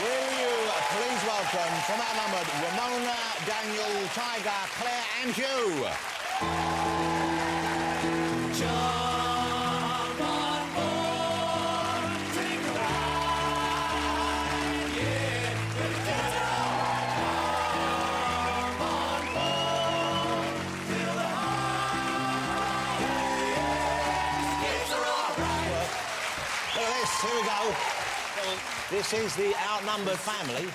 Will you please welcome from Outnumbered, Ramona, Daniel, Tiger, Claire and Hugh. Jump on board, take a ride, yeah. It's all come on board, feel the high, yeah. It's all right. Look at this, here we go. This is the Outnumbered family.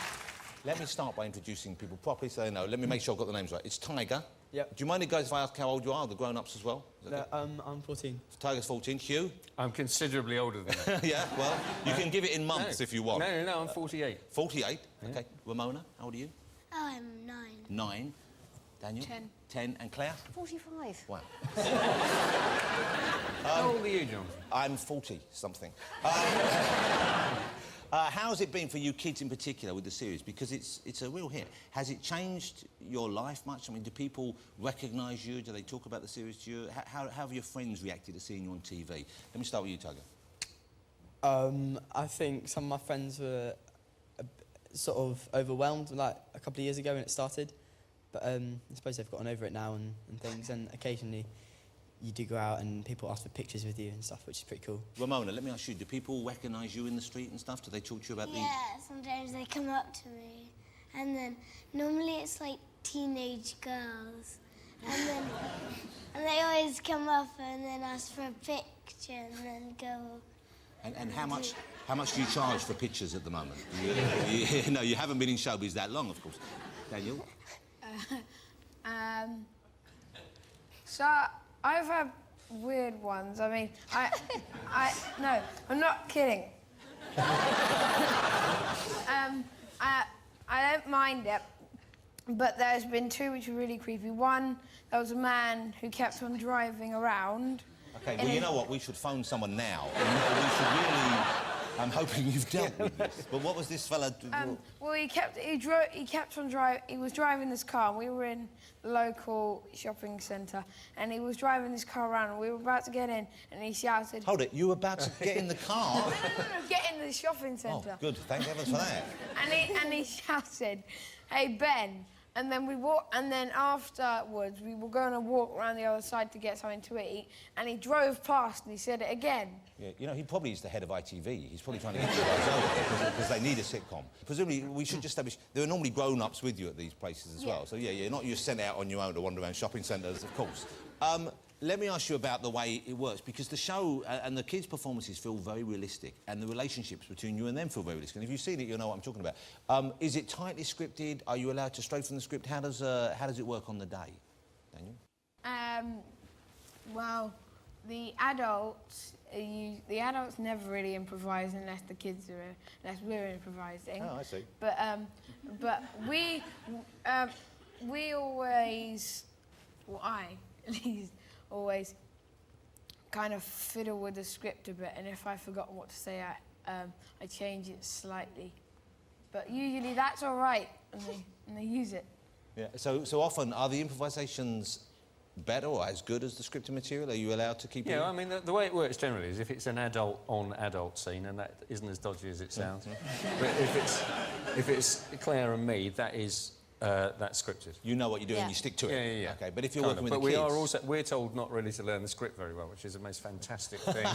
Let me start by introducing people properly so they know. Let me make sure I've got the names right. It's Tiger. Yep. Do you mind, guys, if I ask how old you are, the grown-ups as well? No, I'm 14. Tiger's 14. Hugh? I'm considerably older than that. Yeah, well, you can give it in months if you want. No, I'm 48. 48? Yeah. OK. Ramona, how old are you? Oh, I'm 9. 9. Daniel? 10. 10. And Claire? 45. Wow. How old are you, John? I'm 40-something. How's it been for you kids in particular with the series? Because it's a real hit. Has it changed your life much? I mean, do people recognise you? Do they talk about the series to you? How have your friends reacted to seeing you on TV? Let me start with you, Tiger. I think some of my friends were sort of overwhelmed, like, a couple of years ago when it started. But I suppose they've gotten over it now and things, and occasionally you do go out and people ask for pictures with you and stuff, which is pretty cool. Ramona, let me ask you, do people recognise you in the street and stuff? Do they talk to you about the... Yeah, sometimes they come up to me. And then normally it's like teenage girls. And then they always come up and then ask for a picture and then go... And how much do you charge for pictures at the moment? No, you haven't been in showbiz that long, of course. Daniel? So I've had weird ones. I mean, no, I'm not kidding. I don't mind it, but there's been two which are really creepy. One, there was a man who kept on driving around. OK, well, you know what? We should phone someone now. We should really... I'm hoping you've dealt with this. But what was this fella... Well, he was driving this car, and we were in the local shopping centre, and he was driving this car around, and we were about to get in, and he shouted... Hold it, you were about to get in the car? No, get in the shopping centre. Oh, good, thank heavens for that. And he shouted, "Hey, Ben." And then afterwards, we were going to walk around the other side to get something to eat, and he drove past and he said it again. Yeah, you know, he probably is the head of ITV. He's probably trying to get you guys over because they need a sitcom. Presumably, we should just establish there are normally grown-ups with you at these places as well. So, yeah, you're not sent out on your own to wander around shopping centres, of course. Let me ask you about the way it works, because the show and the kids' performances feel very realistic, and the relationships between you and them feel very realistic. And if you've seen it, you'll know what I'm talking about. Is it tightly scripted? Are you allowed to stray from the script? How does it work on the day, Daniel? Well, the adults never really improvise unless the kids are, unless we're improvising. Oh, I see. But we always, well, I at least, always kind of fiddle with the script a bit, and if I forgot what to say, I change it slightly. But usually that's all right, and they use it. Yeah. So often, are the improvisations better or as good as the scripted material? Are you allowed to keep it? Yeah, I mean, the way it works generally is if it's an adult-on-adult scene, and that isn't as dodgy as it sounds. But if it's Claire and me, that's scripted. You know what you're doing, you stick to it. Yeah. OK, but if you're working with the kids... We're told not really to learn the script very well, which is the most fantastic thing.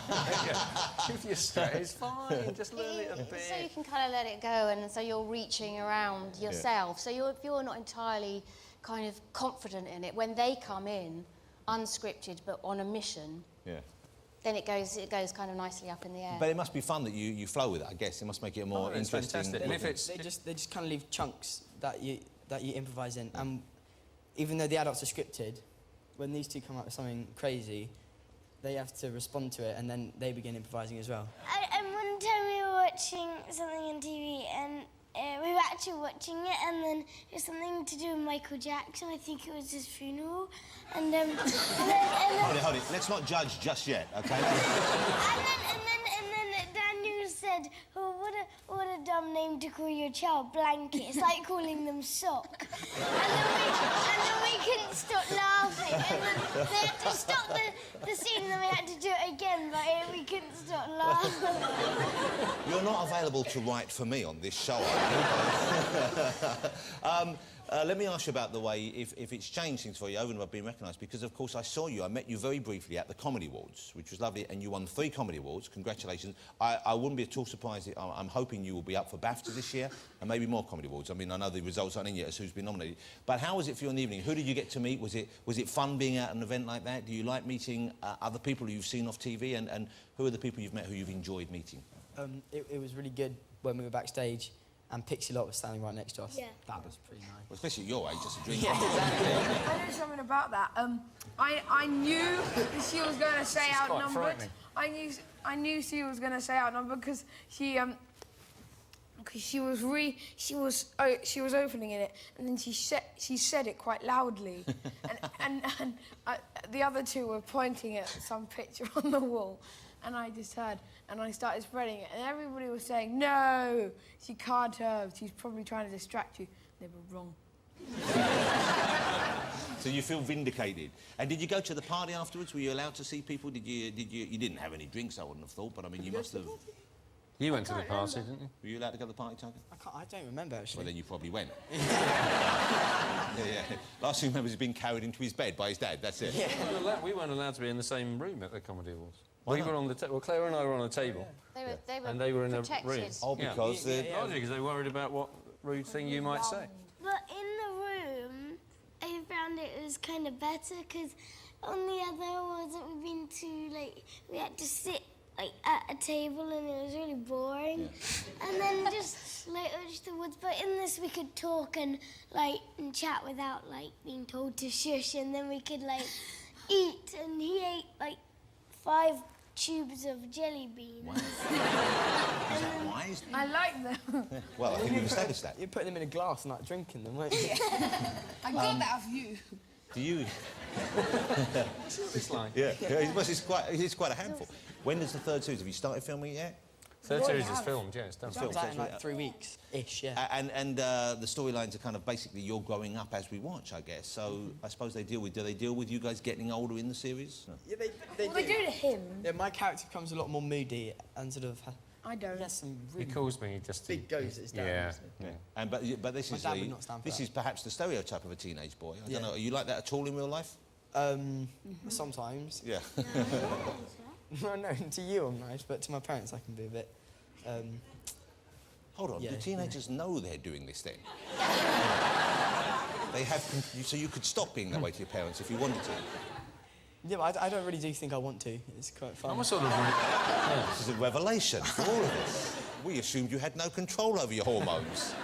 If you're straight, it's fine, just learn it a bit. So you can kind of let it go, and so you're reaching around yourself. So if you're not entirely kind of confident in it, when they come in, unscripted but on a mission, then it goes kind of nicely up in the air. But it must be fun that you flow with it, I guess. It must make it a more interesting... Fantastic. And if it's... They just kind of leave chunks that you improvise in. And even though the adults are scripted, when these two come up with something crazy, they have to respond to it, and then they begin improvising as well. And one time we were watching something on TV, and we were actually watching it, and then it was something to do with Michael Jackson. I think it was his funeral. And then Hold it. Let's not judge just yet, OK? and then Daniel said, "Oh, what a dumb name them to call your child blanket. It's like calling them sock. And then we couldn't stop laughing. And then they had to stop the scene and then we had to do it again, but we couldn't stop laughing. You're not available to write for me on this show, let me ask you about the way, if it's changed things for you over and above being recognised, because, of course, I saw you, I met you very briefly at the Comedy Awards, which was lovely, and you won 3 Comedy Awards. Congratulations. I wouldn't be at all surprised. I'm hoping you will be up for BAFTA this year, and maybe more Comedy Awards. I mean, I know the results aren't in yet as who's been nominated. But how was it for you in the evening? Who did you get to meet? Was it fun being at an event like that? Do you like meeting other people who you've seen off TV, and who are the people you've met who you've enjoyed meeting? It was really good when we were backstage and Pixie Lot was standing right next to us. Yeah. That was pretty nice. Well, especially at your age, just a dream. Yeah, exactly. I know something about that. I knew that she was going to say Outnumbered. I knew she was going to say Outnumbered because she was opening it and then she said it quite loudly, and the other two were pointing at some picture on the wall. And I just heard, and I started spreading it, and everybody was saying, no, she can't have, she's probably trying to distract you. They were wrong. So you feel vindicated. And did you go to the party afterwards? Were you allowed to see people? You didn't have any drinks, I wouldn't have thought, but I mean, you must have... You went to the party, didn't you? Were you allowed to go to the party, Tucker? I don't remember, actually. Well, then you probably went. yeah. Last thing he remembers is being carried into his bed by his dad, that's it. Yeah. We weren't allowed to be in the same room at the Comedy Awards. We were on the well, Claire and I were on a table. And they were in protected. a room. Oh, because Because they worried about what rude thing you might say. But in the room, I found it was kind of better because on the other ones that we've been to, like, we had to sit like at a table and it was really boring. Yeah. And then just like the woods. But in this we could talk and chat without like being told to shush, and then we could like eat, and he ate like 5 tubes of jelly beans. Wow. Is that wise? I like them. Well, I think you've established that. You're putting them in a glass and like drinking them, weren't you? I got that off you. Do you? It's like... Yeah, it's quite a handful. When does the 3rd series? Have you started filming it yet? 3rd series is filmed, yeah, it's done. It's out in like 3 weeks-ish, yeah. And the storylines are kind of basically you're growing up as we watch, I guess. So I suppose do they deal with you guys getting older in the series? No. Yeah, they They do to him. Yeah, my character becomes a lot more moody and sort of... I don't. Yes, some He really calls me just to... big goes at his dad. Yeah. So. Yeah. But this is dad would not stand for this that. is perhaps the stereotype of a teenage boy. I Yeah. don't know. Are you like that at all in real life? Sometimes. Yeah. No, to you I'm nice, but to my parents I can be a bit... Hold on. Yeah, Do teenagers know they're doing this then? They have. So you could stop being that way to your parents if you wanted to. Yeah, but I don't really do think I want to. It's quite fun. I'm a sort of... This is a revelation for all of us. We assumed you had no control over your hormones.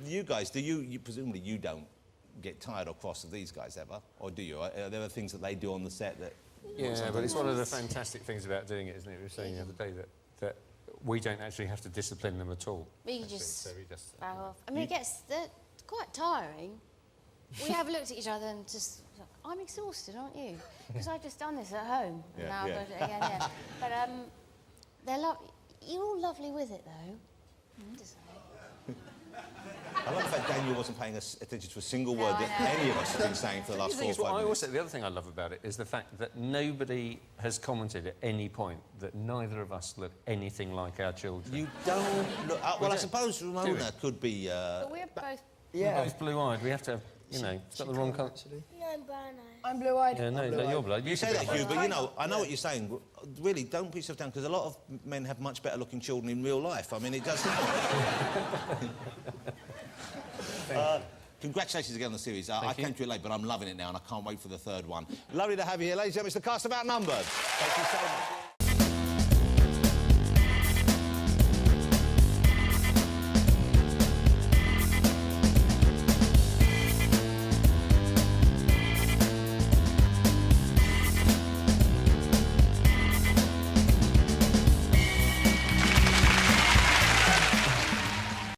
You guys, presumably you don't get tired or cross of these guys ever, or do you? Are there things that they do on the set that... Yeah, but it's one of the fantastic things about doing it, isn't it? We were saying the other day that we don't actually have to discipline them at all. We can just So we just bow off. I mean, it's quite tiring. We have looked at each other and just... I'm exhausted, aren't you? Because I've just done this at home. Yeah, And now yeah. I've got to do it again, yeah. But they're you're all lovely with it, though. To say. I love the fact Daniel wasn't paying attention to a single No, word I that know. any of us have been saying for the last 4 or 5 minutes. The other thing I love about it is the fact that nobody has commented at any point that neither of us look anything like our children. You don't look... well, I don't. suppose Ramona could be... But we're both... Yeah. We're both blue-eyed. We have to have, you know, it's got the wrong colour. Actually. No, I'm brown-eyed. I'm blue-eyed. Yeah, no, you're blue-eyed. You say that, Hugh, but, you know, I know what you're saying. Really, don't put yourself down, because a lot of men have much better-looking children in real life. I mean, it does happen. Congratulations again on the series. I came to it late, but I'm loving it now, and I can't wait for the 3rd one. Lovely to have you here. Ladies and gentlemen, it's the cast of Outnumbered. Thank you so much.